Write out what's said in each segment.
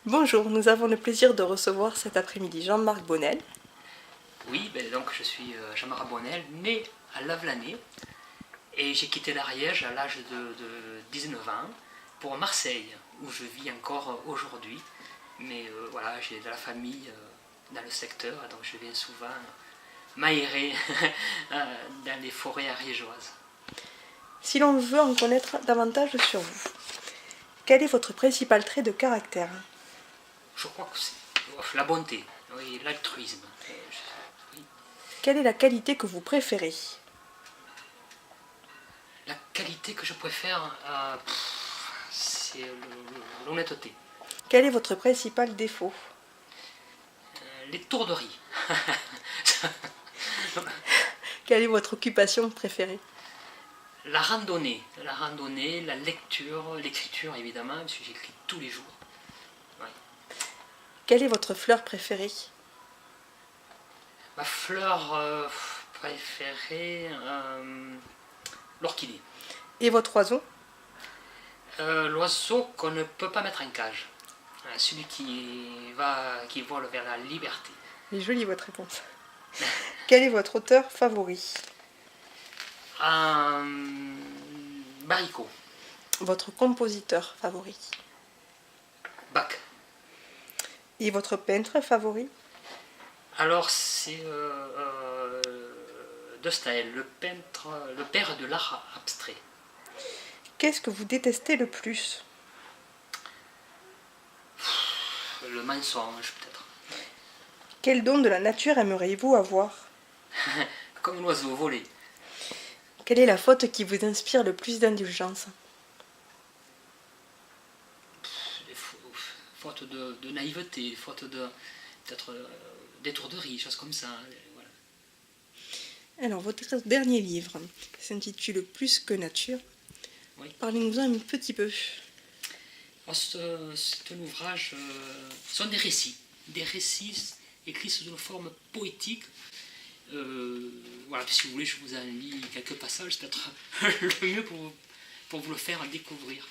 Bonjour, nous avons le plaisir de recevoir cet après-midi Jean-Marc Bonnel. Oui, donc je suis Jean-Marc Bonnel, né à Lavelanet, et j'ai quitté l'Ariège à l'âge de 19 ans pour Marseille, où je vis encore aujourd'hui. Mais voilà, j'ai de la famille dans le secteur, donc je viens souvent m'aérer dans les forêts ariégeoises. Si l'on veut en connaître davantage sur vous, quel est votre principal trait de caractère? Je crois que c'est la bonté, oui, l'altruisme. Oui. Quelle est la qualité que vous préférez? La qualité que je préfère, c'est l'honnêteté. Quel est votre principal défaut? L'étourderie. Quelle est votre occupation préférée? La randonnée, la lecture, l'écriture évidemment, parce que j'écris tous les jours. Ouais. Quelle est votre fleur préférée? Ma fleur préférée, l'orchidée. Et votre oiseau? L'oiseau qu'on ne peut pas mettre en cage. Celui qui vole vers la liberté. C'est joli votre réponse. Quel est votre auteur favori? Baricot. Votre compositeur favori? Bach. Et votre peintre favori? Alors c'est de Staël, le père de l'art abstrait. Qu'est-ce que vous détestez le plus? Le mensonge peut-être. Quel don de la nature aimeriez-vous avoir? Comme un oiseau volé. Quelle est la faute qui vous inspire le plus d'indulgence? Des fautes de naïveté, des fautes de peut-être d'étourderie, choses comme ça. Voilà. Alors, votre dernier livre s'intitule Plus que nature. Oui. Parlez-nous-en un petit peu. C'est un ouvrage, ce sont des récits écrits sous une forme poétique. Voilà, si vous voulez, je vous en lis quelques passages, c'est peut-être le mieux pour vous le faire découvrir.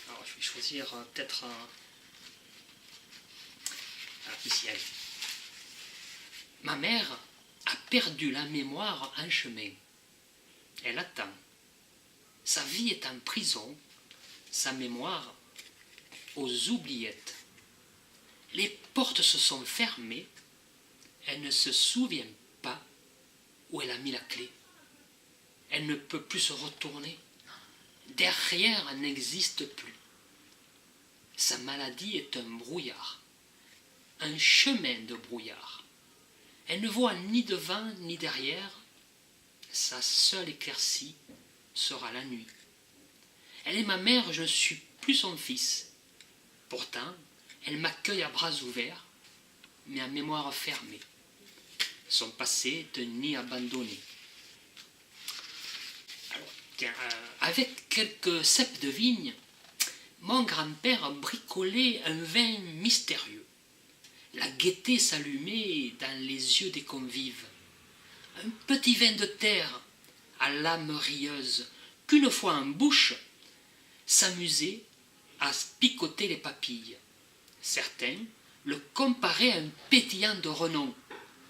Alors, je vais choisir peut-être ici, allez. Ma mère a perdu la mémoire en chemin. Elle attend. Sa vie est en prison, sa mémoire aux oubliettes. Les portes se sont fermées, elle ne se souvient pas où elle a mis la clé. Elle ne peut plus se retourner. Derrière n'existe plus. Sa maladie est un brouillard, un chemin de brouillard. Elle ne voit ni devant ni derrière. Sa seule éclaircie sera la nuit. Elle est ma mère, je ne suis plus son fils. Pourtant, elle m'accueille à bras ouverts, mais à mémoire fermée. Son passé est un nid abandonné. Alors, tiens, avec quelques ceps de vigne, mon grand-père bricolait un vin mystérieux. La gaieté s'allumait dans les yeux des convives. Un petit vin de terre, à l'âme rieuse, qu'une fois en bouche, s'amusait à picoter les papilles. Certains le comparaient à un pétillant de renom.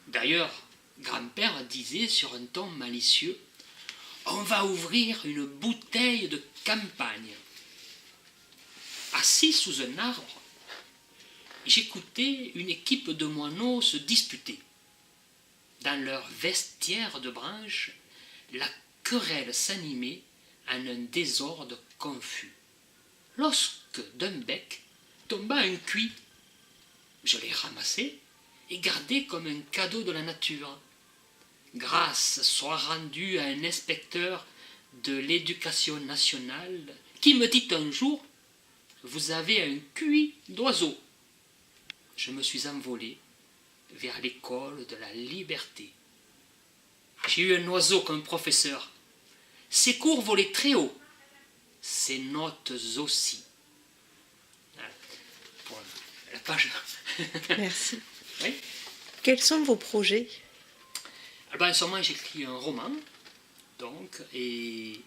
D'ailleurs, grand-père disait sur un ton malicieux « On va ouvrir une bouteille de campagne ». Assis sous un arbre, j'écoutais une équipe de moineaux se disputer. Dans leur vestiaire de branches, la querelle s'animait en un désordre confus. Lorsque d'un bec tomba un cuit, je l'ai ramassé et gardé comme un cadeau de la nature. Grâce soit rendue à un inspecteur de l'éducation nationale qui me dit un jour « Vous avez un cuit d'oiseau ». Je me suis envolé vers l'école de la liberté. J'ai eu un oiseau comme professeur. Ses cours volaient très haut, ses notes aussi. Pour la page. Merci. Oui. Quels sont vos projets? En ce moment, j'écris un roman, donc, et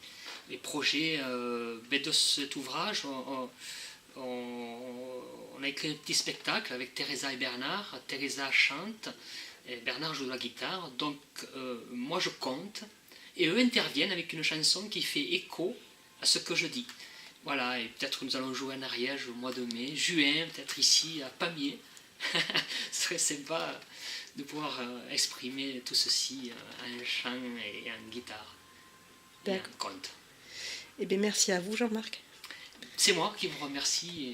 les projets de cet ouvrage. On a écrit un petit spectacle avec Teresa et Bernard. Teresa chante et Bernard joue de la guitare. Donc moi je compte et eux interviennent avec une chanson qui fait écho à ce que je dis. Voilà, et peut-être que nous allons jouer en Ariège au mois de mai, juin, peut-être ici à Pamiers. Ce serait sympa de pouvoir exprimer tout ceci en chant et en guitare et en conte. Eh bien, merci à vous, Jean-Marc. C'est moi qui vous remercie.